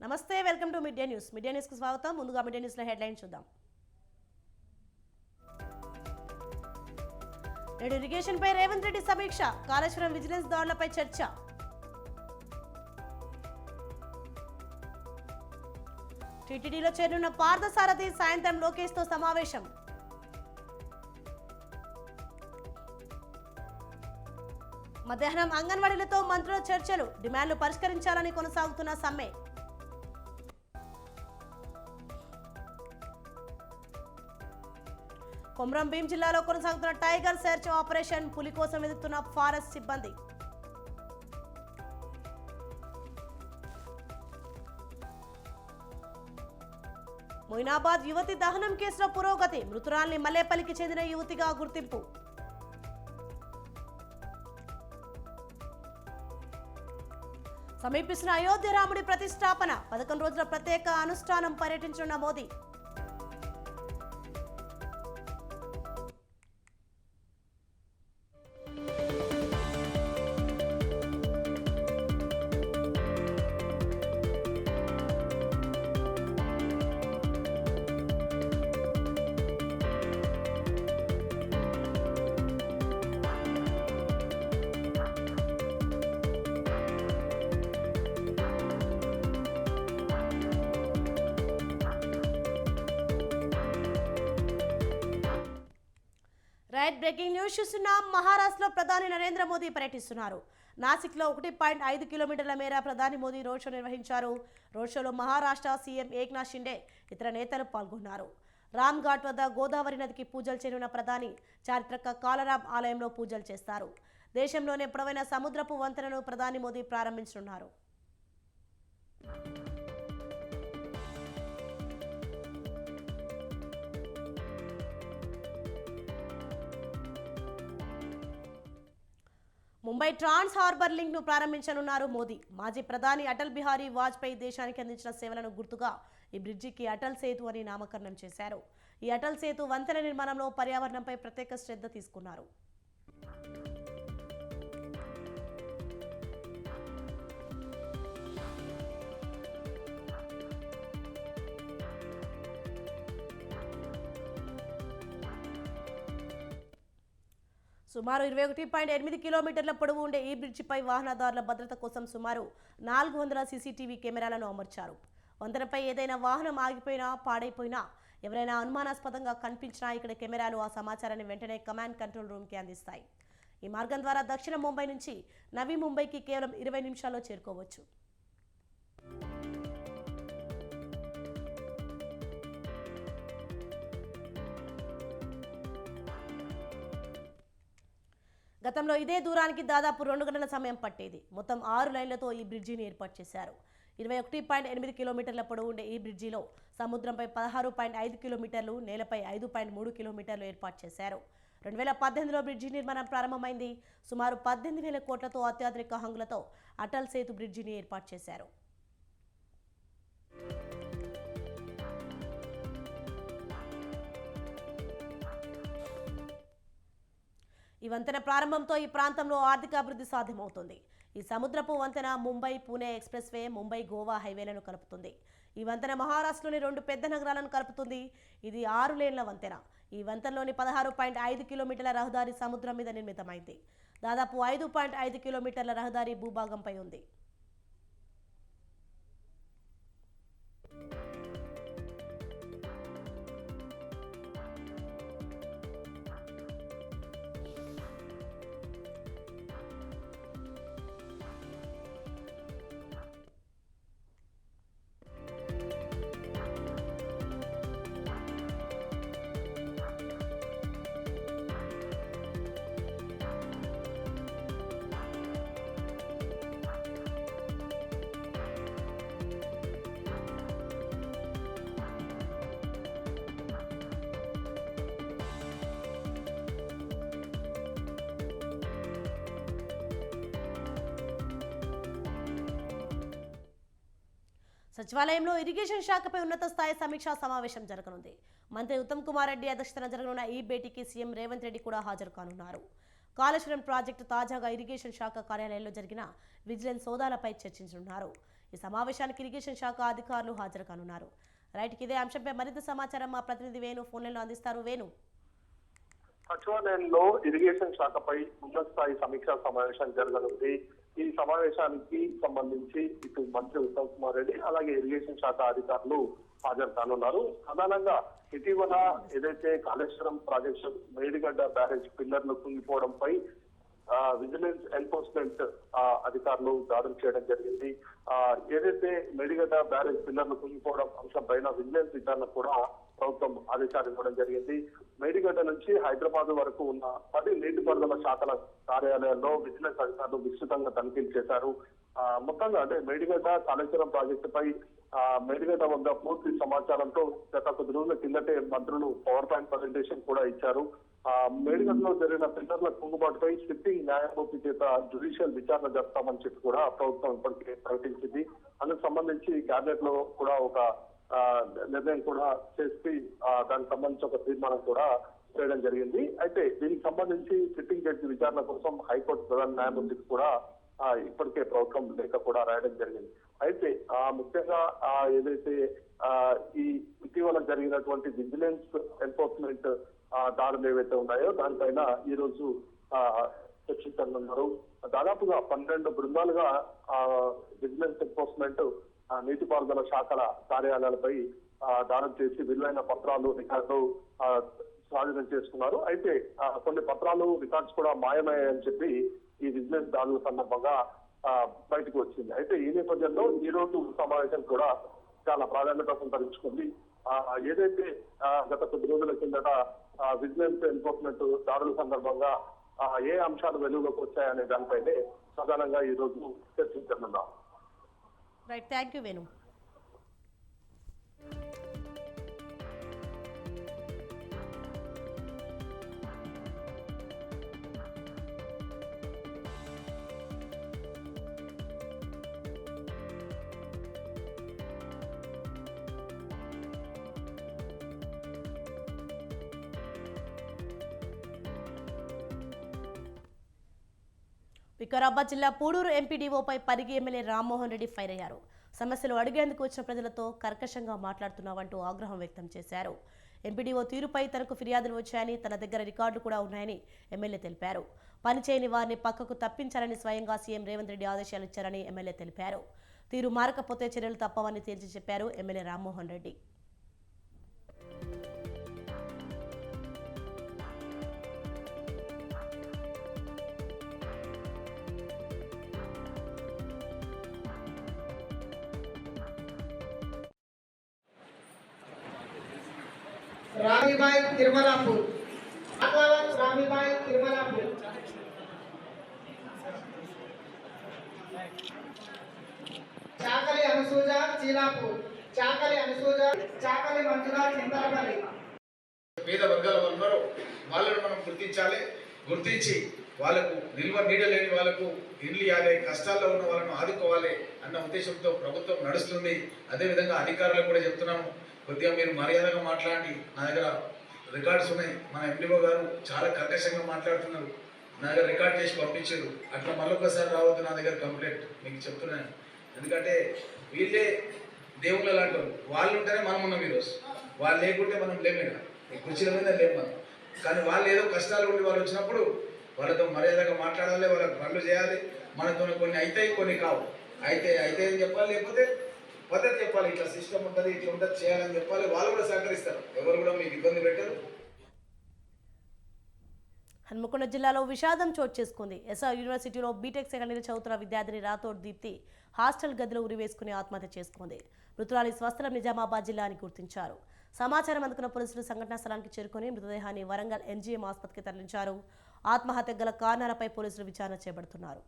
నమస్తే, welcome to media news. Media news కు స్వాగతం. ముందుగా మీడియా న్యూస్ లో హెడ్లైన్ చూద్దాం. నేడు ఇరిగేషన్ పై రేవంత్ రెడ్డి సమీక్ష, కాళేశ్వరం విజిలెన్స్ దాడులపై చర్చ. టీటీడీలో చేరున్న పార్థసారథి సాయంత్రం లోకేష్ తో సమావేశం. మధ్యాహ్నం అంగన్వాడీలతో మంత్రుల చర్చలు, డిమాండ్లు పరిష్కరించాలని కొనసాగుతున్న సమ్మె. కొమరం భీం జిల్లాలో కొనసాగుతున్న టైగర్ సెర్చ్ ఆపరేషన్, పులి కోసం వెతుకుతున్న ఫారెస్ట్ సిబ్బంది. మొయినాబాద్ యువతి దహనం కేసులో పురోగతి, మృతురాల్ని మల్లేపల్లికి చెందిన యువతిగా గుర్తింపు. సమీపిస్తున్న అయోధ్య రాముడి ప్రతిష్టాపన, 11 రోజుల ప్రత్యేక అనుష్ఠానం పర్యటించనున్న మోదీ. బ్రేకింగ్ న్యూస్ చూస్తున్నాం. మహారాష్ట్రలో ప్రధాని నరేంద్ర మోదీ పర్యటిస్తున్నారు. నాసిక్లో 1.5 కిలోమీటర్ల మేర ప్రధాని మోదీ రోడ్ షో నిర్వహించారు. రోడ్ షోలో మహారాష్ట్ర సీఎం ఏక్నాథ్ షిండే ఇతర నేతలు పాల్గొన్నారు. రామ్ ఘాట్ వద్ద గోదావరి నదికి పూజలు చేయనున్న ప్రధాని చారిత్రక కాలరామ్ ఆలయంలో పూజలు చేస్తారు. దేశంలోనే పొడవైన సముద్రపు వంతెనను ప్రధాని మోదీ ప్రారంభించనున్నారు. ముంబై ట్రాన్స్ హార్బర్ లింక్ ను ప్రారంభించనున్నారు మోదీ. మాజీ ప్రధాని అటల్ బిహారీ వాజ్పేయి దేశానికి అందించిన సేవలను గుర్తుగా ఈ బ్రిడ్జికి అటల్ సేతు అని నామకరణం చేశారు. ఈ అటల్ సేతు వంతెన నిర్మాణంలో పర్యావరణంపై ప్రత్యేక శ్రద్ధ తీసుకున్నారు. సుమారు 21.8 కిలోమీటర్ల పొడవు ఉండే ఈ బ్రిడ్జిపై వాహనదారుల భద్రత కోసం సుమారు 400 సీసీటీవీ కెమెరాలను అమర్చారు. వంతెనపై ఏదైనా వాహనం ఆగిపోయినా, పాడైపోయినా, ఎవరైనా అనుమానాస్పదంగా కనిపించినా ఇక్కడ కెమెరాలు ఆ సమాచారాన్ని వెంటనే కమాండ్ కంట్రోల్ రూమ్కి అందిస్తాయి. ఈ మార్గం ద్వారా దక్షిణ ముంబై నుంచి నవీ ముంబైకి కేవలం 20 నిమిషాల్లో చేరుకోవచ్చు. గతంలో ఇదే దూరానికి దాదాపు 2 గంటల సమయం పట్టేది. మొత్తం 6 లైన్లతో ఈ బ్రిడ్జిని ఏర్పాటు చేశారు. 21.8 కిలోమీటర్ల పొడవు ఉండే ఈ బ్రిడ్జిలో సముద్రంపై 16.5 కిలోమీటర్లు, నేలపై 5.3 కిలోమీటర్లు ఏర్పాటు చేశారు. 2018లో బ్రిడ్జి నిర్మాణం ప్రారంభమైంది. సుమారు 18,000 కోట్లతో అత్యాధునిక హంగులతో అటల్ సేతు బ్రిడ్జిని ఏర్పాటు చేశారు. ఈ వంతెన ప్రారంభంతో ఈ ప్రాంతంలో ఆర్థిక అభివృద్ధి సాధ్యమవుతుంది. ఈ సముద్రపు వంతెన ముంబై పూణే ఎక్స్ప్రెస్ వే, ముంబై గోవా హైవేలను కలుపుతుంది. ఈ వంతెన మహారాష్ట్రలోని 2 పెద్ద నగరాలను కలుపుతుంది. ఇది 6 లేన్ల వంతెన. ఈ వంతెనలోని 16.5 కిలోమీటర్ల రహదారి సముద్రం మీద నిర్మితమైంది. దాదాపు 5.5 కిలోమీటర్ల రహదారి భూభాగంపై ఉంది. సచివాలయంలో ఇరిగేషన్ శాఖపై ఉన్నత స్థాయి సమీక్షా సమావేశం జరగనుంది. మంత్రి ఉత్తమ్ కుమార్ రెడ్డి అధ్యక్షతన జరగనున్న ఈ భేటీకి సీఎం రేవంత్ రెడ్డి కూడా హాజరు కానున్నారు. కాళేశ్వరం ప్రాజెక్టు తాజాగా ఇరిగేషన్ శాఖ కార్యాలయంలో జరిగిన విజిలెన్స్ సోదాలపై చర్చించనున్నారు. ఈ సమావేశానికి ఇరిగేషన్ శాఖ అధికారులు హాజరు కానున్నారు. రైట్కి ఇదే అంశంపై మరింత సమాచారం మా ప్రతినిధి వేణు ఫోన్లలో అందిస్తారు. వేణు, సచివాలయంలో ఇరిగేషన్ శాఖపై ఉన్నత స్థాయి సమీక్షా సమావేశం జరగనుంది. ఈ సమావేశానికి సంబంధించి ఇటు మంత్రి ఉత్తమ్ కుమార్ రెడ్డి అలాగే ఇరిగేషన్ శాఖ అధికారులు హాజరు కానున్నారు. ప్రధానంగా ఇటీవల ఏదైతే కాళేశ్వరం ప్రాజెక్టు మేడిగడ్డ బ్యారేజ్ పిల్లర్లు కుంగిపోవడంపై విజిలెన్స్ ఎన్ఫోర్స్మెంట్ అధికారులు దాడులు చేయడం జరిగింది. ఏదైతే మేడిగడ్డ బ్యారేజ్ పిల్లర్లు కుంగిపోవడం అంశం పైన విజిలెన్స్ విచారణ కూడా ప్రభుత్వం ఆదేశాలు ఇవ్వడం జరిగింది. మేడిగడ్డ నుంచి హైదరాబాద్ వరకు ఉన్న 10 నీటిపారుదల శాఖల కార్యాలయాల్లో విజిలెన్స్ అధికారులు విస్తృతంగా తనిఖీలు చేశారు. మొత్తంగా అంటే మేడిగడ్డ కాళేశ్వరం ప్రాజెక్టుపై మేడిగడ్డ వద్ద పూర్తి సమాచారంతో గత కొద్ది రోజుల కిందటే మంత్రులు పవర్ పాయింట్ ప్రజెంటేషన్ కూడా ఇచ్చారు. మేడిగడ్డలో జరిగిన పిల్లర్ల కుంగుబాటుపై సిట్టింగ్ న్యాయమూర్తి చేత జ్యుడిషియల్ విచారణ జరుపుతామని చెప్పి కూడా ప్రభుత్వం ఇప్పటికే ప్రకటించింది. అందుకు సంబంధించి క్యాబినెట్ లో కూడా ఒక నిర్ణయం కూడా చేసి దానికి సంబంధించి ఒక తీర్మానం కూడా చేయడం జరిగింది. అయితే దీనికి సంబంధించి సిట్టింగ్ జడ్జి విచారణ కోసం హైకోర్టు ప్రధాన న్యాయమూర్తికి కూడా ఇప్పటికే ప్రభుత్వం లేఖ కూడా రాయడం జరిగింది. అయితే ముఖ్యంగా ఏదైతే ఈ ఇటీవల జరిగినటువంటి విజిలెన్స్ ఎన్ఫోర్స్మెంట్ దాడులు ఏవైతే ఉన్నాయో దానిపైన ఈ రోజు చర్చించనున్నారు. దాదాపుగా 12 బృందాలుగా విజిలెన్స్ ఎన్ఫోర్స్మెంట్ నీటిపారుదల శాఖల కార్యాలయాలపై దాడులు చేసి విలువైన పత్రాలు రికార్డులు స్వాధీనం చేసుకున్నారు. అయితే కొన్ని పత్రాలు రికార్డ్స్ కూడా మాయమయ్యాయని చెప్పి ఈ విజిలెన్స్ దాడుల సందర్భంగా బయటకు వచ్చింది. అయితే ఈ నేపథ్యంలో ఈ రోజు సమావేశం కూడా చాలా ప్రాధాన్యత సంతరించుకుంది. ఏదైతే గత కొద్ది రోజుల కిందట విజిలెన్స్ ఎన్ఫోర్స్మెంట్ దాడుల సందర్భంగా ఏ అంశాలు వెలుగులోకి వచ్చాయనే దానిపైనే ప్రధానంగా ఈ రోజు చర్చించనున్నాం. Right, thank you Venu. Vikarabad జిల్లా పూడూరు ఎంపీడీఓపై పరిగి ఎమ్మెల్యే రామ్మోహన్ రెడ్డి ఫైర్ అయ్యారు. సమస్యలు అడిగేందుకు వచ్చిన ప్రజలతో కర్కశంగా మాట్లాడుతున్నావంటూ ఆగ్రహం వ్యక్తం చేశారు. ఎంపీడీఓ తీరుపై తనకు ఫిర్యాదులు వచ్చాయని, తన దగ్గర రికార్డులు కూడా ఉన్నాయని ఎమ్మెల్యే తెలిపారు. పనిచేయని వారిని పక్కకు తప్పించాలని స్వయంగా సీఎం రేవంత్ రెడ్డి ఆదేశాలు ఇచ్చారని ఎమ్మెల్యే తెలిపారు. తీరు మారకపోతే చర్యలు తప్పవని తేల్చి చెప్పారు ఎమ్మెల్యే రామ్మోహన్ రెడ్డి. रामीबाई तिरुमलापुर, रामीबाई तिरुमलापुर, चाकली अनुसूजा चीलापुर, चाकली अनुसूजा, चाकली मंजुला चिंतापल्ली. పేద వర్గాల ఉన్నారు, వాళ్ళను మనం గుర్తించి వాళ్ళకు నిల్వ నీడ లేని వాళ్ళకు ఇల్లు ఇవ్వాలి, కష్టాల్లో ఉన్న వాళ్ళను ఆదుకోవాలి అన్న ఉద్దేశంతో ప్రభుత్వం నడుస్తుంది. అదేవిధంగా అధికారులకు కూడా చెప్తున్నాము, కొద్దిగా మీరు మర్యాదగా మాట్లాడి, నా దగ్గర రికార్డ్స్ ఉన్నాయి. మన ఎండిఓ గారు చాలా కర్కశంగా మాట్లాడుతున్నారు, నా దగ్గర రికార్డ్ చేసి పంపించారు. అట్లా మరొకసారి రావద్దు నా దగ్గర కంప్లైంట్ మీకు చెప్తున్నాను. ఎందుకంటే వీళ్ళే దేవుళ్ళ లాంటి వాళ్ళు ఉంటేనే మనం ఉన్నాం ఈరోజు. వాళ్ళు లేకుంటే మనం లేమే, ఈ కుర్చీల మీద లేము మనం. కానీ వాళ్ళు ఏదో కష్టాలు ఉండి వాళ్ళు వచ్చినప్పుడు వాళ్ళతో మర్యాదగా మాట్లాడాలి, వాళ్ళకి పనులు చేయాలి. మనతో కొన్ని అవుతాయి, కొన్ని కావు. అయితే అని చెప్పాలి, లేకపోతే పద్ధతి చెప్పాలి. ఇట్లా సిస్టమ్ ఉంటుంది, ఇట్లా ఉంటుంది, చేయాలని చెప్పాలి. వాళ్ళు కూడా సహకరిస్తారు, ఎవరు కూడా మీకు ఇబ్బంది పెట్టరు. హన్మకొండ జిల్లాలో విషాదం చోటు చేసుకుంది. ఎస్ఆర్ యూనివర్సిటీలో బీటెక్ సెకండ్ ఇయర్ చదువుతున్న విద్యార్థిని రాథోడ్ దీప్తి హాస్టల్ గదిలో ఉరివేసుకుని ఆత్మహత్య చేసుకుంది. మృతురాలి స్వస్థలం నిజామాబాద్ జిల్లా అని గుర్తించారు. సమాచారం అందుకున్న పోలీసులు సంఘటనా స్థలానికి చేరుకుని మృతదేహాన్ని వరంగల్ ఎన్జీఎం ఆసుపత్రికి తరలించారు. ఆత్మహత్య గల కారణాలపై పోలీసులు విచారణ చేపడుతున్నారు.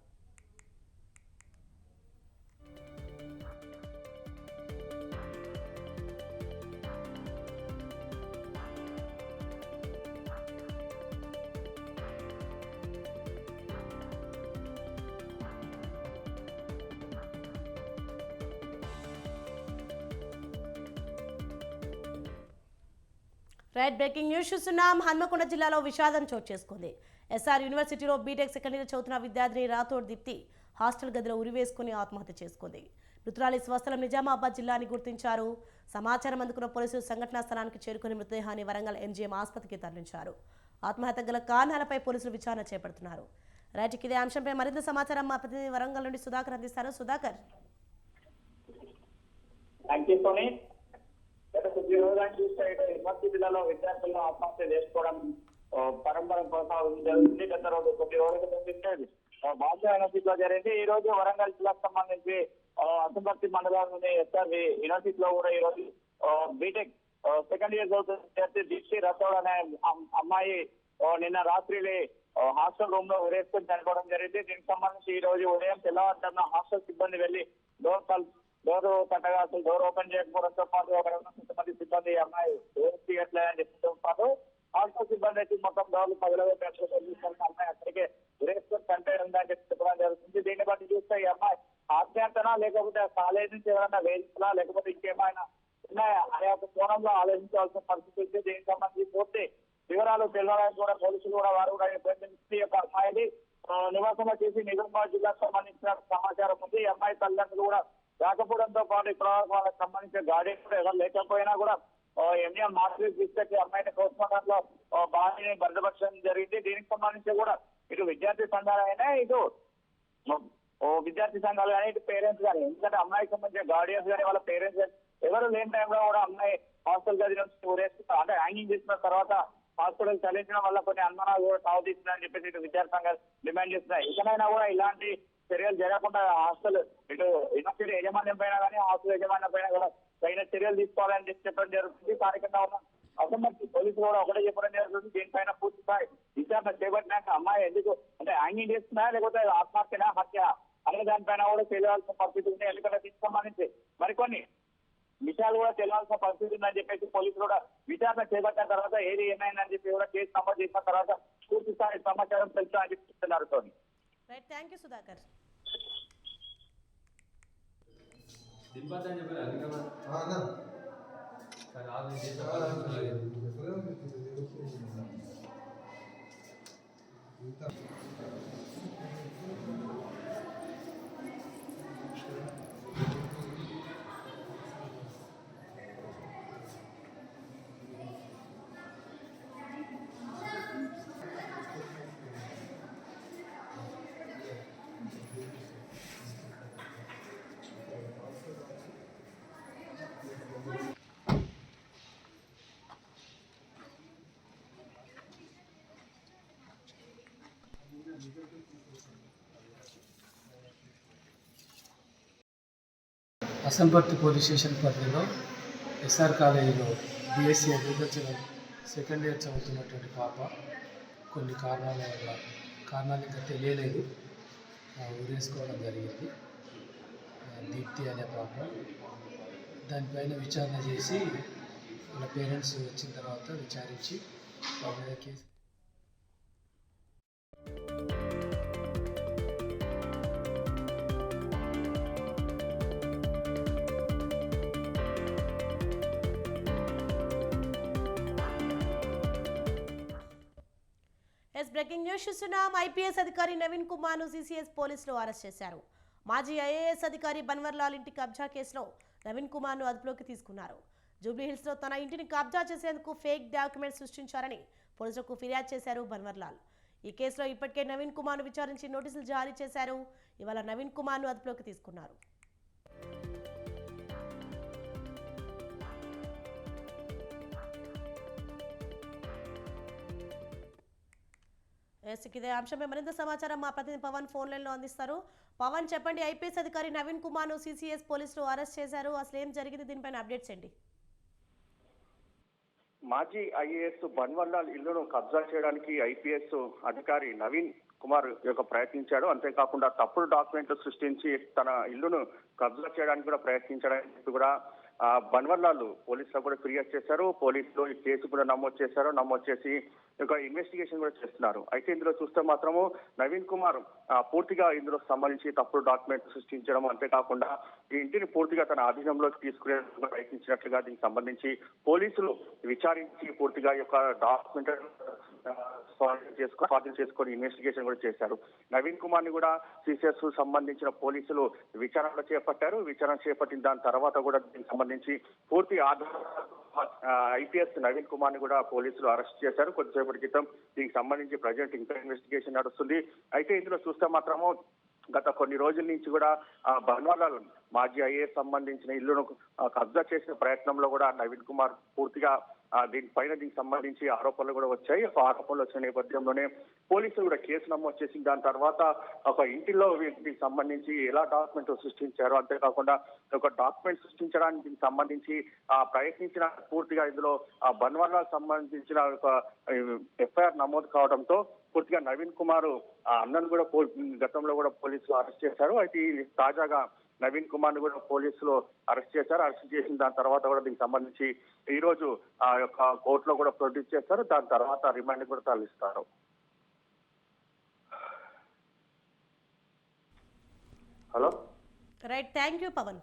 రైట్, బ్రేకింగ్ న్యూస్ చూస్తున్నాం. హన్మకొండ జిల్లాలో విషాదం చోటు చేసుకుంది. ఎస్ఆర్ యూనివర్సిటీలో బీటెక్ సెకండ్ ఇయర్ చదువుతున్న విద్యార్థిని రాథోడ్ దీప్తి హాస్టల్ గదిలో ఉరివేసుకుని ఆత్మహత్య చేసుకుంది. మృతురాలి స్వస్థలం నిజామాబాద్ జిల్లా అని గుర్తించారు. సమాచారం అందుకున్న పోలీసులు సంఘటనా స్థలానికి చేరుకుని మృతదేహాన్ని వరంగల్ ఎంజీఎం ఆసుపత్రికి తరలించారు. ఆత్మహత్య గల కారణాలపై పోలీసులు విచారణ చేపడుతున్నారు. రైట్, ఇదే అంశంపై మరింత సమాచారం మా ప్రతినిధి వరంగల్ నుండి సుధాకర్ అందిస్తారు. సుధాకర్. గత కొద్ది రోజులను చూస్తే యూనివర్సిటీ జిల్లాలో విద్యార్థులను ఆత్మహత్య చేసుకోవడం పరంపర కొనసాగుతుంది జరుగుతుంది. గత రోజు కొద్ది రోజుల ముందు బాధ్య యూనివర్సిటీలో జరిగింది. ఈ రోజు వరంగల్ జిల్లాకు సంబంధించి అసంపర్తి మండలంలోని ఎస్ఆర్వి యూనివర్సిటీలో కూడా ఈ రోజు బీటెక్ సెకండ్ ఇయర్ చదువుతున్న దీప్తి రథోడ్ అనే అమ్మాయి నిన్న రాత్రి హాస్టల్ రూమ్ లో ఉరేసుకొని చనిపోవడం జరిగింది. దీనికి సంబంధించి ఈ రోజు ఉదయం తెల్లవారుజామున హాస్టల్ సిబ్బంది వెళ్లి డోర్ కట్టగా అసలు డోర్ ఓపెన్ చేయకపోవడంతో పాటు అక్కడ ఉన్న కొంతమంది సిబ్బంది అమ్మాయి డోర్ తీయట్లేదని చెప్పడంతో పాటు హాస్టల్ సిబ్బంది అయితే మొత్తం డోర్లు పగలగొట్టి అమ్మాయి అక్కడికే ఉరేసుకొని చనిపోయిందని చెప్పి చెప్పడం జరుగుతుంది. దీన్ని బట్టి చూస్తే ఈ అమ్మాయి ఆత్మహత్యనా లేకపోతే కాలేజ్ నుంచి ఎవరైనా వేయించినా లేకపోతే ఇంకేమైనా ఉన్నాయా అనే ఒక కోణంలో ఆలోచించాల్సిన పరిస్థితి ఉంది. దీనికి సంబంధించి పూర్తి వివరాలు తెలియడానికి కూడా పోలీసులు కూడా వారు కూడా ఈ యొక్క అమ్మాయిని నివాసంలో చేసి నిజామాబాద్ జిల్లాకు సంబంధించిన సమాచారం ఉంది. ఈ అమ్మాయి తల్లిదండ్రులు కూడా రాకపోవడంతో పాటు ఇప్పుడు వాళ్ళకి సంబంధించిన గాడి కూడా ఎవరు లేకపోయినా కూడా ఎంఎం మార్కెట్ తీసుకొచ్చి అమ్మాయిని పోస్ట్మార్టం లో బాడీని భద్రపరచడం జరిగింది. దీనికి సంబంధించి కూడా ఇటు విద్యార్థి సంఘాలు అయినా ఇటు విద్యార్థి సంఘాలు కానీ ఇటు పేరెంట్స్ కానీ, ఎందుకంటే అమ్మాయికి సంబంధించిన గార్డియన్స్ కానీ వాళ్ళ పేరెంట్స్ కానీ ఎవరు లేని టైంలో కూడా అమ్మాయి హాస్టల్ గది నుంచి ఊరేసుకుంటారు. అంటే హ్యాంగింగ్ చేసిన తర్వాత హాస్పిటల్ చలించడం వల్ల కొన్ని అనుమానాలు కూడా సాగు తీస్తున్నాయని చెప్పేసి ఇటు విద్యార్థి సంఘాలు డిమాండ్ చేస్తున్నాయి. ఇకనైనా కూడా ఇలాంటి చర్యలు జరగకుండా హాస్టల్ ఇటు యూనివర్సిటీ యాజమాన్యం పైన కానీ హాస్టల్ యాజమాన్యం పైన కూడా తగిన చర్యలు తీసుకోవాలని చెప్పడం జరుగుతుంది. స్థానికంగా ఉన్న అసంపర్తి పోలీసులు కూడా ఒకటే చెప్పడం జరుగుతుంది. దీనిపైన పూర్తి స్థాయి విచారణ చేపట్టినాక అమ్మాయి ఎందుకు అంటే హ్యాంగింగ్ చేస్తున్నాయా లేకపోతే ఆత్మహత్యనా హత్య అనే దానిపైన కూడా తెలియాల్సిన పరిస్థితి ఉంది. ఎందుకంటే దీనికి సంబంధించి మరికొన్ని విషయాలు కూడా తెలియాల్సిన పరిస్థితి ఉందని చెప్పేసి పోలీసులు కూడా విచారణ చేపట్టిన తర్వాత ఏది ఏమైందని చెప్పి కూడా కేసు నమోదు చేసిన తర్వాత పూర్తి స్థాయి సమాచారం తెలుసా అని చెప్తున్నారు. Right, thank you Sudhakar. అసంపర్తి పోలీస్ స్టేషన్ పరిధిలో ఎస్ఆర్ కాలేజీలో బీఎస్సీ అగ్రికల్చర్ సెకండ్ ఇయర్ చదువుతున్నటువంటి పాప కొన్ని కారణాలు ఇంకా తెలియలేదు ఊరేసుకోవడం జరిగింది. దీప్తి అనే పాప. దానిపైన విచారణ చేసి వాళ్ళ పేరెంట్స్ వచ్చిన తర్వాత విచారించి వాళ్ళ మీద కేసు బ్రేకింగ్ న్యూస్ చూస్తున్నాం. ఐపీఎస్ అధికారి నవీన్ కుమార్ ను సీసీఎస్ పోలీసులు అరెస్ట్ చేశారు. మాజీ ఐఏఎస్ అధికారి బన్వర్లాల్ ఇంటి కబ్జా కేసులో నవీన్ కుమార్ ను అదుపులోకి తీసుకున్నారు. జూబ్లీహిల్స్ లో తన ఇంటిని కబ్జా చేసేందుకు ఫేక్ డాక్యుమెంట్స్ సృష్టించారని పోలీసులకు ఫిర్యాదు చేశారు బన్వర్లాల్. ఈ కేసులో ఇప్పటికే నవీన్ కుమార్ ను విచారించి నోటీసులు జారీ చేశారు. ఇవాళ నవీన్ కుమార్ ను అదుపులోకి తీసుకున్నారు. ఇదే అంశంపై మరింత సమాచారం మా ప్రతినిధి పవన్ ఫోన్ లైన్ లో అందిస్తారు. పవన్, చెప్పండి, ఐపీఎస్ అధికారి నవీన్ కుమార్ ను సీసీఎస్ పోలీసులు అరెస్ట్ చేశారు. అసలు ఏం జరిగింది, దీనిపైన అప్డేట్స్ ఏంటి? మాజీ ఐఏఎస్ బన్వర్లాల్ ఇల్లును కబ్జా చేయడానికి ఐపీఎస్ అధికారి నవీన్ కుమార్ ప్రయత్నించాడు. అంతేకాకుండా తప్పుడు డాక్యుమెంట్లు సృష్టించి తన ఇల్లును కబ్జా చేయడానికి కూడా ప్రయత్నించడానికి కూడా బన్వర్లాల్ పోలీసులకు కూడా ఫిర్యాదు చేశారు. పోలీసులు ఈ కేసు కూడా నమోదు చేశారు. నమోదు చేసి ఇన్వెస్టిగేషన్ కూడా చేస్తున్నారు. అయితే ఇందులో చూస్తే మాత్రము నవీన్ కుమార్ పూర్తిగా ఇందులో సంబంధించి తప్పుడు డాక్యుమెంట్ సృష్టించడం, అంతేకాకుండా ఈ ఇంటిని పూర్తిగా తన ఆధీనంలోకి తీసుకునే ప్రయత్నించినట్లుగా దీనికి సంబంధించి పోలీసులు విచారించి పూర్తిగా డాక్యుమెంట్ స్వాధీనం చేసుకొని ఇన్వెస్టిగేషన్ కూడా చేశారు. నవీన్ కుమార్ ని కూడా సిసిఎస్ సంబంధించిన పోలీసులు విచారణ చేపట్టారు. విచారణ చేపట్టిన దాని తర్వాత కూడా దీనికి సంబంధించి పూర్తి ఐపీఎస్ నవీన్ కుమార్ ని కూడా పోలీసులు అరెస్ట్ చేశారు. కొద్దిసేపటి క్రితం దీనికి సంబంధించి ప్రజెంట్ ఇంకా ఇన్వెస్టిగేషన్ నడుస్తుంది. అయితే ఇందులో చూస్తే మాత్రము గత కొన్ని రోజుల నుంచి కూడా బన్వర్లాల్ మాజీ ఐఏఎస్ సంబంధించిన ఇల్లును కబ్జా చేసిన ప్రయత్నంలో కూడా నవీన్ కుమార్ పూర్తిగా దీనికి సంబంధించి ఆరోపణలు కూడా వచ్చాయి. ఆరోపణలు వచ్చిన నేపథ్యంలోనే పోలీసులు కూడా కేసు నమోదు చేసి దాని తర్వాత ఒక ఇంటిలో దీనికి సంబంధించి ఎలా డాక్యుమెంట్ సృష్టించారు, అంతేకాకుండా ఒక డాక్యుమెంట్ సృష్టించడానికి దీనికి సంబంధించి ప్రయత్నించిన పూర్తిగా ఇందులో బన్వర్లాల్ సంబంధించిన ఒక ఎఫ్ఐఆర్ నమోదు కావడంతో పూర్తిగా నవీన్ కుమార్ అన్నను కూడా గతంలో కూడా పోలీసులు అరెస్ట్ చేశారు. అయితే తాజాగా నవీన్ కుమార్ ని కూడా పోలీసులు అరెస్ట్ చేశారు. అరెస్ట్ చేసిన దాని తర్వాత కూడా దీనికి సంబంధించి ఈ రోజు ఆ యొక్క కోర్టులో కూడా ప్రొడ్యూస్ చేస్తారు. దాని తర్వాత రిమాండ్ కూడా తరలిస్తారు. Hello, right, thank you Pavan.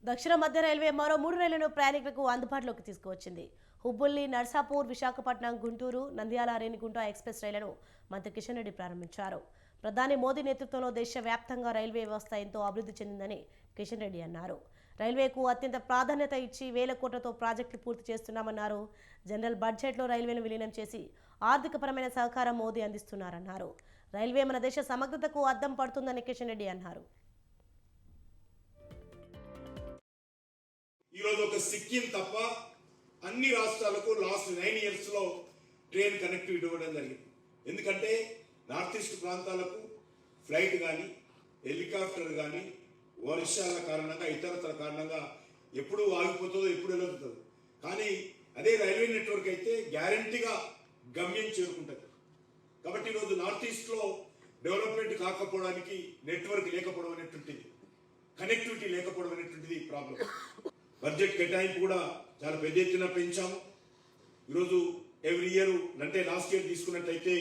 దక్షిణ మధ్య రైల్వే మరో 3 రైళ్లను ప్రయాణికులకు అందుబాటులోకి తీసుకువచ్చింది. హుబ్బుల్లి, నర్సాపూర్, విశాఖపట్నం, గుంటూరు, నంద్యాల, రేణిగుంట ఎక్స్ప్రెస్ రైళ్లను మంత్రి కిషన్ రెడ్డి ప్రారంభించారు. ప్రధాని మోదీ నేతృత్వంలో దేశవ్యాప్తంగా రైల్వే వ్యవస్థ ఎంతో అభివృద్ధి చెందిందని కిషన్ రెడ్డి అన్నారు. రైల్వేకు అత్యంత ప్రాధాన్యత ఇచ్చి 1000 కోట్లతో ప్రాజెక్టులు పూర్తి చేస్తున్నామన్నారు. జనరల్ బడ్జెట్లో రైల్వేను విలీనం చేసి ఆర్థికపరమైన సహకారం మోదీ అందిస్తున్నారన్నారు. రైల్వే మన దేశ సమగ్రతకు అద్దం పడుతుందని కిషన్ రెడ్డి అన్నారు. ఈరోజు ఒక సిక్కిం తప్ప అన్ని రాష్ట్రాలకు లాస్ట్ 9 years లో ట్రైన్ కనెక్టివిటీ ఇవ్వడం జరిగింది. ఎందుకంటే నార్త్ ఈస్ట్ ప్రాంతాలకు ఫ్లైట్ కానీ హెలికాప్టర్ కానీ వర్షాల కారణంగా ఇతరతర కారణంగా ఎప్పుడు ఆగిపోతుందో ఎప్పుడు వెళ్ళవుతుందో, కానీ అదే రైల్వే నెట్వర్క్ అయితే గ్యారంటీగా గమ్యం చేరుకుంటుంది. కాబట్టి ఈరోజు నార్త్ ఈస్ట్లో డెవలప్మెంట్ కాకపోవడానికి నెట్వర్క్ లేకపోవడం అనేటువంటిది, కనెక్టివిటీ లేకపోవడం అనేటువంటిది ప్రాబ్లం. బడ్జెట్ కేటాయింపు కూడా చాలా పెద్ద ఎత్తున పెంచాము. ఈరోజు ఎవ్రీ ఇయర్ అంటే లాస్ట్ ఇయర్ తీసుకున్నట్టయితే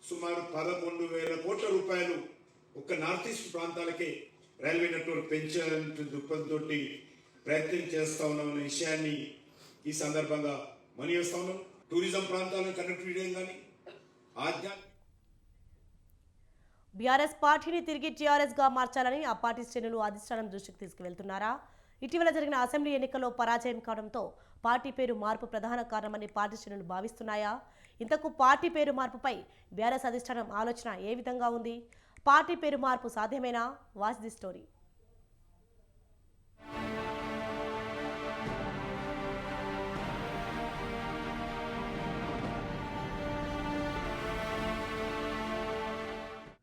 సుమారు 11,000 కోట్ల రూపాయలు ఒక్క నార్త్ ఈస్ట్ ప్రాంతాలకే రైల్వే నెట్వర్క్ పెంచాలనే దృక్పథంతో ప్రయత్నం చేస్తా ఉన్నామనే విషయాన్ని ఈ సందర్భంగా మనవిస్తా ఉన్నాం. టూరిజం ప్రాంతాలను కనెక్టివిటీ కానీ బీఆర్ఎస్ పార్టీని తిరిగి టీఆర్ఎస్గా మార్చాలని ఆ పార్టీ శ్రేణులు అధిష్టానం దృష్టికి తీసుకువెళ్తున్నారా? ఇటీవల జరిగిన అసెంబ్లీ ఎన్నికల్లో పరాజయం కావడంతో పార్టీ పేరు మార్పు ప్రధాన కారణమని పార్టీ శ్రేణులు భావిస్తున్నాయా? ఇంతకు పార్టీ పేరు మార్పుపై బీఆర్ఎస్ అధిష్టానం ఆలోచన ఏ విధంగా ఉంది? పార్టీ పేరు మార్పు సాధ్యమేనా? Watch the story.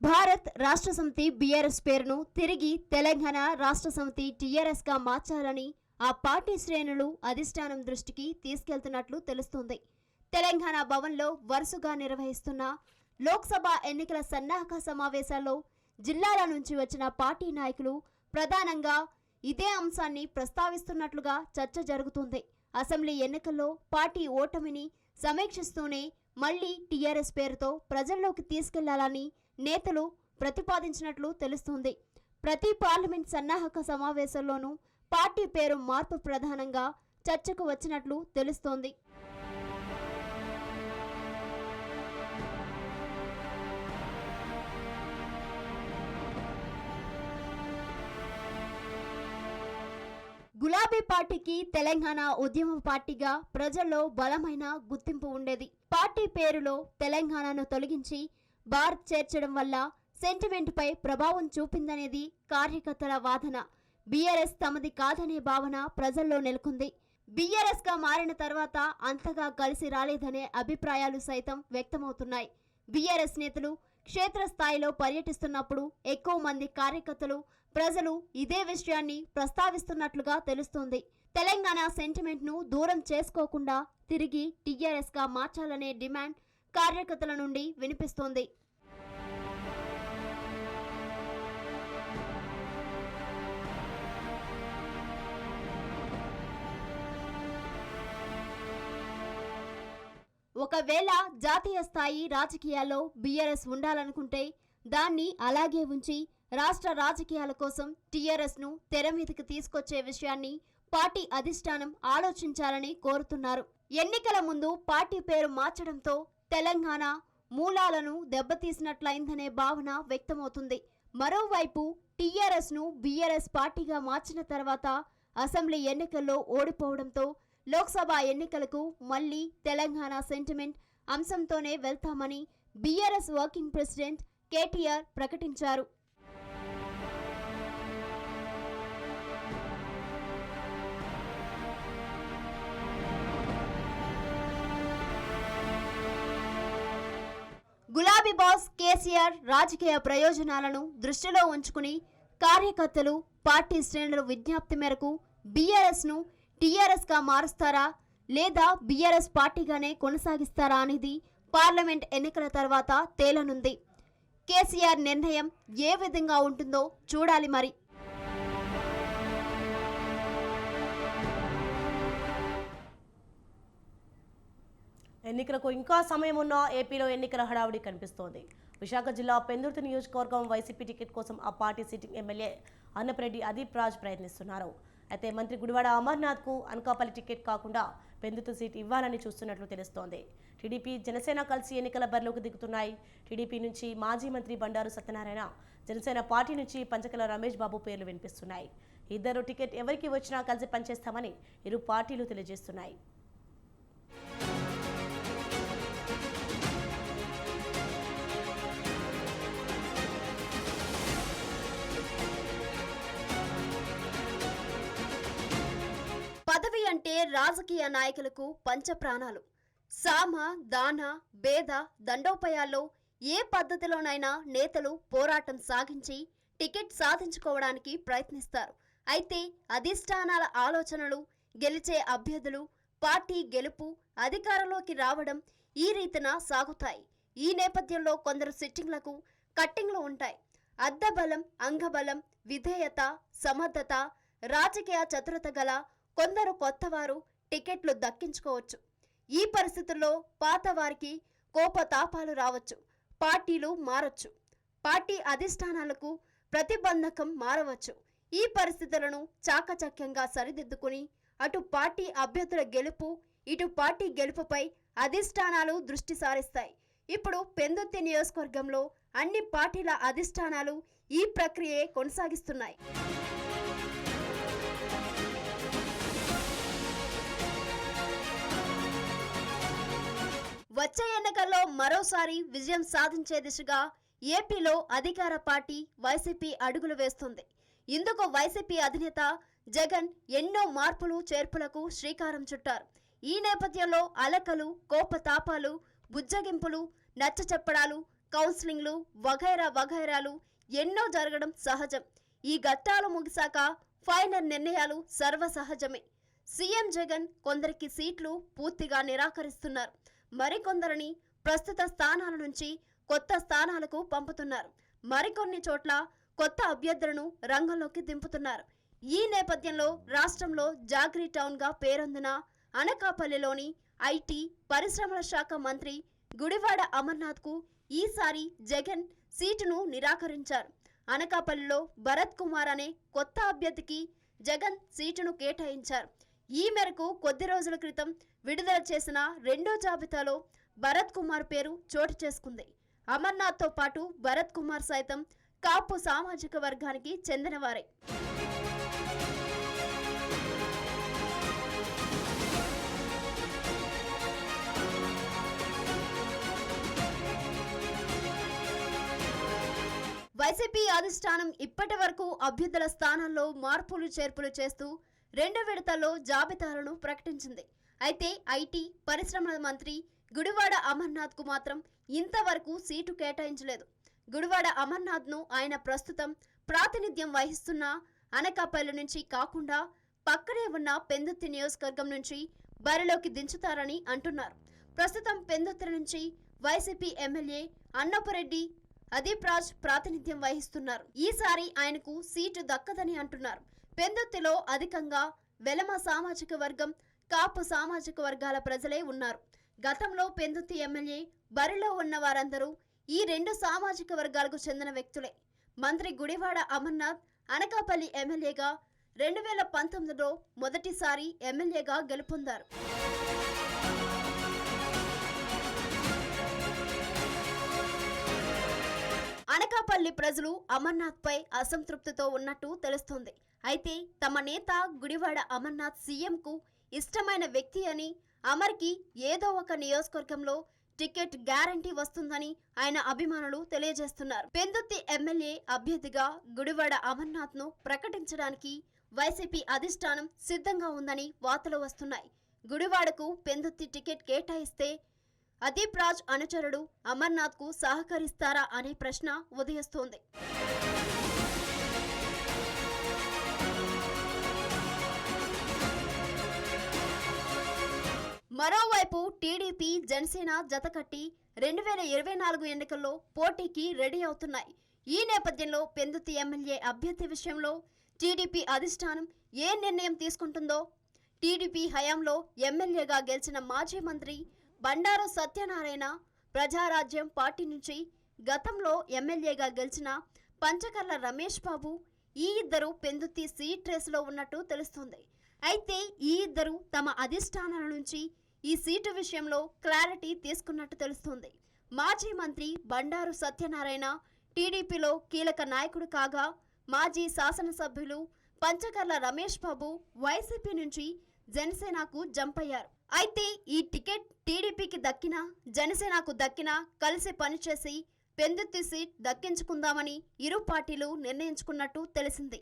భారత్ రాష్ట్ర సమితి బీఆర్ఎస్ పేరును తిరిగి తెలంగాణ రాష్ట్ర సమితి టీఆర్ఎస్ గా మార్చాలని ఆ పార్టీ శ్రేణులు అధిష్టానం దృష్టికి తీసుకెళ్తున్నట్లు తెలుస్తోంది. తెలంగాణ భవన్లో వరుసగా నిర్వహిస్తున్న లోక్సభ ఎన్నికల సన్నాహక సమావేశాల్లో జిల్లాల నుంచి వచ్చిన పార్టీ నాయకులు ప్రధానంగా ఇదే అంశాన్ని ప్రస్తావిస్తున్నట్లుగా చర్చ జరుగుతుంది. అసెంబ్లీ ఎన్నికల్లో పార్టీ ఓటమిని సమీక్షిస్తూనే మళ్లీ టీఆర్ఎస్ పేరుతో ప్రజల్లోకి తీసుకెళ్లాలని నేతలు ప్రతిపాదించినట్లు తెలుస్తుంది. ప్రతి పార్లమెంట్ సన్నాహక సమావేశంలోనూ పార్టీ పేరు మార్పు ప్రధానంగా చర్చకు వచ్చినట్లు తెలుస్తోంది. గులాబీ పార్టీకి తెలంగాణ ఉద్యమ పార్టీగా ప్రజల్లో బలమైన గుర్తింపు ఉండేది. పార్టీ పేరులో తెలంగాణను తొలగించి భారత్ చేర్చడం వల్ల సెంటిమెంట్ పై ప్రభావం చూపిందనేది కార్యకర్తల వాదన. బీఆర్ఎస్ తమది కాదనే భావన ప్రజల్లో నెలకొంది. బీఆర్ఎస్ గా మారిన తర్వాత అంతగా కలిసి రాలేదనే అభిప్రాయాలు సైతం వ్యక్తమవుతున్నాయి. బీఆర్ఎస్ నేతలు క్షేత్రస్థాయిలో పర్యటిస్తున్నప్పుడు ఎక్కువ మంది కార్యకర్తలు ప్రజలు ఇదే విషయాన్ని ప్రస్తావిస్తున్నట్లుగా తెలుస్తోంది. తెలంగాణ సెంటిమెంట్ ను దూరం చేసుకోకుండా తిరిగి టీఆర్ఎస్ గా మార్చాలనే డిమాండ్ కార్యకర్తల నుండి వినిపిస్తోంది. ఒకవేళ జాతీయ స్థాయి రాజకీయాల్లో బీఆర్ఎస్ ఉండాలనుకుంటే దాన్ని అలాగే ఉంచి రాష్ట్ర రాజకీయాల కోసం టీఆర్ఎస్ను తెర మీదకి తీసుకొచ్చే విషయాన్ని పార్టీ అధిష్టానం ఆలోచించాలని కోరుతున్నారు. ఎన్నికల ముందు పార్టీ పేరు మార్చడంతో తెలంగాణ మూలాలను దెబ్బతీసినట్లయిందనే భావన వ్యక్తమవుతుంది. మరోవైపు టీఆర్ఎస్ను బీఆర్ఎస్ పార్టీగా మార్చిన తర్వాత అసెంబ్లీ ఎన్నికల్లో ఓడిపోవడంతో లోక్సభ ఎన్నికలకు మళ్లీ తెలంగాణ సెంటిమెంట్ అంశంతోనే వెళ్తామని బీఆర్ఎస్ వర్కింగ్ ప్రెసిడెంట్ కేటీఆర్ ప్రకటించారు. గులాబీ బాస్ కేసీఆర్ రాజకీయ ప్రయోజనాలను దృష్టిలో ఉంచుకుని కార్యకర్తలు పార్టీ శ్రేణుల విజ్ఞప్తి మేరకు బీఆర్ఎస్ను టీఆర్ఎస్గా మారుస్తారా లేదా బీఆర్ఎస్ పార్టీగానే కొనసాగిస్తారా అనేది పార్లమెంట్ ఎన్నికల తర్వాత తేలనుంది. కేసీఆర్ నిర్ణయం ఏ విధంగా ఉంటుందో చూడాలి మరి. ఎన్నికలకు ఇంకా సమయం ఉన్నా ఏపీలో ఎన్నికల హడావుడి కనిపిస్తోంది. విశాఖ జిల్లా పెందుర్తి నియోజకవర్గం వైసీపీ టికెట్ కోసం ఆ party sitting MLA Annapareddy Adeep Raj ప్రయత్నిస్తున్నారు. అయితే మంత్రి గుడివాడ అమర్నాథ్కు అనకాపల్లి టికెట్ కాకుండా పెందుర్తి సీట్ ఇవ్వాలని చూస్తున్నట్లు తెలుస్తోంది. టీడీపీ జనసేన కలిసి ఎన్నికల బరిలోకి దిగుతున్నాయి. టీడీపీ నుంచి మాజీ మంత్రి బండారు సత్యనారాయణ, జనసేన పార్టీ నుంచి పంచకల రమేష్ బాబు పేర్లు వినిపిస్తున్నాయి. ఇద్దరు టికెట్ ఎవరికి వచ్చినా కలిసి పనిచేస్తామని ఇరు పార్టీలు తెలియజేస్తున్నాయి. పదవి అంటే రాజకీయ నాయకులకు పంచప్రాణాలు. సామ, దాన, భేద, దండోపాయాల్లో ఏ పద్ధతిలోనైనా నేతలు పోరాటం సాగించి టికెట్ సాధించుకోవడానికి ప్రయత్నిస్తారు. అయితే అధిష్టానాల ఆలోచనలు, గెలిచే అభ్యర్థులు, పార్టీ గెలుపు, అధికారంలోకి రావడం ఈ రీతిన సాగుతాయి. ఈ నేపథ్యంలో కొందరు సిట్టింగ్లకు కట్టింగ్లు ఉంటాయి. అద్దబలం, అంగబలం, విధేయత, సమర్థత, రాజకీయ చతురత గల కొందరు కొత్తవారు టికెట్లు దక్కించుకోవచ్చు. ఈ పరిస్థితుల్లో పాత వారికి కోపతాపాలు రావచ్చు, పార్టీలు మారచ్చు, పార్టీ అధిష్టానాలకు ప్రతిబంధకం మారవచ్చు. ఈ పరిస్థితులను చాకచక్యంగా సరిదిద్దుకుని అటు పార్టీ అభ్యర్థుల గెలుపు, ఇటు పార్టీ గెలుపుపై అధిష్టానాలు దృష్టి సారిస్తాయి. ఇప్పుడు పెందుర్తి నియోజకవర్గంలో అన్ని పార్టీల అధిష్టానాలు ఈ ప్రక్రియే కొనసాగిస్తున్నాయి. వచ్చే ఎన్నికల్లో మరోసారి విజయం సాధించే దిశగా ఏపీలో అధికార పార్టీ వైసీపీ అడుగులు వేస్తుంది. ఇందుకు వైసీపీ అధినేత జగన్ ఎన్నో మార్పులు చేర్పులకు శ్రీకారం చుట్టారు. ఈ నేపథ్యంలో అలకలు, కోపతాపాలు, బుజ్జగింపులు, నచ్చచెప్పడాలు, కౌన్సిలింగ్లు వగైరాలు ఎన్నో జరగడం సహజం. ఈ ఘట్టాలు ముగిశాక ఫైనల్ నిర్ణయాలు సర్వసహజమే. సీఎం జగన్ కొందరికి సీట్లు పూర్తిగా నిరాకరిస్తున్నారు. మరికొందరిని ప్రస్తుత స్థానాల నుంచి కొత్త స్థానాలకు పంపుతున్నారు. మరికొన్ని చోట్ల కొత్త అభ్యర్థులను రంగంలోకి దింపుతున్నారు. ఈ నేపథ్యంలో రాష్ట్రంలో జాగ్రీ టౌన్గా పేరొందిన అనకాపల్లిలోని ఐటీ, పరిశ్రమల శాఖ మంత్రి గుడివాడ అమర్నాథ్కు ఈసారి జగన్ సీటును నిరాకరించారు. అనకాపల్లిలో భరత్ కుమార్ అనే కొత్త అభ్యర్థికి జగన్ సీటును కేటాయించారు. ఈ మేరకు కొద్ది రోజుల క్రితం విడుదల చేసిన రెండో జాబితాలో భరత్ కుమార్ పేరు చోటు చేసుకుంది. అమర్నాథ్తో పాటు భరత్ కుమార్ సైతం కాపు సామాజిక వర్గానికి చెందినవారే. వైసీపీ అధిష్టానం ఇప్పటి వరకు అభ్యర్థుల స్థానాల్లో మార్పులు చేర్పులు చేస్తూ 2 విడతల్లో జాబితాలను ప్రకటించింది. అయితే ఐటీ, పరిశ్రమల మంత్రి గుడివాడ అమర్నాథ్కు మాత్రం ఇంతవరకు సీటు కేటాయించలేదు. గుడివాడ అమర్నాథ్ను ఆయన ప్రస్తుతం ప్రాతినిధ్యం వహిస్తున్న అనకాపల్లి నుంచి కాకుండా పక్కనే ఉన్న పెందుర్తి నియోజకవర్గం నుంచి బరిలోకి దించుతారని అంటున్నారు. ప్రస్తుతం పెందుర్తి నుంచి వైసీపీ ఎమ్మెల్యే అన్నపురెడ్డి అదీప్ రాజ్ ప్రాతినిధ్యం వహిస్తున్నారు. ఈసారి ఆయనకు సీటు దక్కదని అంటున్నారు. పెందుర్తిలో అధికంగా వెలమ సామాజిక వర్గం, కాపు సామాజిక వర్గాల ప్రజలే ఉన్నారు. గతంలో పెందుర్తి ఎమ్మెల్యే బరిలో ఉన్న వారందరూ ఈ రెండు సామాజిక వర్గాలకు చెందిన వ్యక్తులే. మంత్రి గుడివాడ అమర్నాథ్ అనకాపల్లి ఎమ్మెల్యేగా 2019లో మొదటిసారి ఎమ్మెల్యేగా గెలుపొందారు. అనకాపల్లి ప్రజలు అమర్నాథ్ పై అసంతృప్తితో ఉన్నట్టు తెలుస్తోంది. అయితే తమ నేత గుడివాడ అమర్నాథ్ సీఎంకు ఇష్టమైన వ్యక్తి అని, అమర్కి ఏదో ఒక నియోజకవర్గంలో టికెట్ గ్యారంటీ వస్తుందని ఆయన అభిమానులు తెలియజేస్తున్నారు. పెందుర్తి ఎమ్మెల్యే అభ్యర్థిగా గుడివాడ అమర్నాథ్ ను ప్రకటించడానికి వైసీపీ అధిష్టానం సిద్ధంగా ఉందని వార్తలు వస్తున్నాయి. గుడివాడకు పెందుర్తి టికెట్ కేటాయిస్తే అదీప్ రాజ్ అనుచరుడు అమర్నాథ్ కు సహకరిస్తారా అనే ప్రశ్న ఉదయిస్తోంది. మరోవైపు టీడీపీ జనసేన జతకట్టి 2024 ఎన్నికల్లో పోటీకి రెడీ అవుతున్నాయి. ఈ నేపథ్యంలో పెందుర్తి ఎమ్మెల్యే అభ్యర్థి విషయంలో టీడీపీ అధిష్టానం ఏ నిర్ణయం తీసుకుంటుందో, టీడీపీ హయాంలో ఎమ్మెల్యేగా గెలిచిన మాజీ మంత్రి బండారు సత్యనారాయణ, ప్రజారాజ్యం పార్టీ నుంచి గతంలో ఎమ్మెల్యేగా గెలిచిన పంచకర్ల రమేష్ బాబు, ఈ ఇద్దరు పెందుర్తి సీట్ రేసులో ఉన్నట్టు తెలుస్తోంది. అయితే ఈ ఇద్దరు తమ అధిష్టానాల నుంచి ఈ సీటు విషయంలో క్లారిటీ తీసుకున్నట్టు తెలుస్తోంది. మాజీ మంత్రి బండారు సత్యనారాయణ టీడీపీలో కీలక నాయకుడు కాగా, మాజీ శాసనసభ్యులు పంచకర్ల రమేష్ బాబు వైసీపీ నుంచి జనసేనకు జంప్ అయ్యారు. అయితే ఈ టికెట్ టీడీపీకి దక్కినా, జనసేనకు దక్కినా కలిసి పనిచేసి పెందుర్తి సీట్ దక్కించుకుందామని ఇరు పార్టీలు నిర్ణయించుకున్నట్టు తెలిసింది.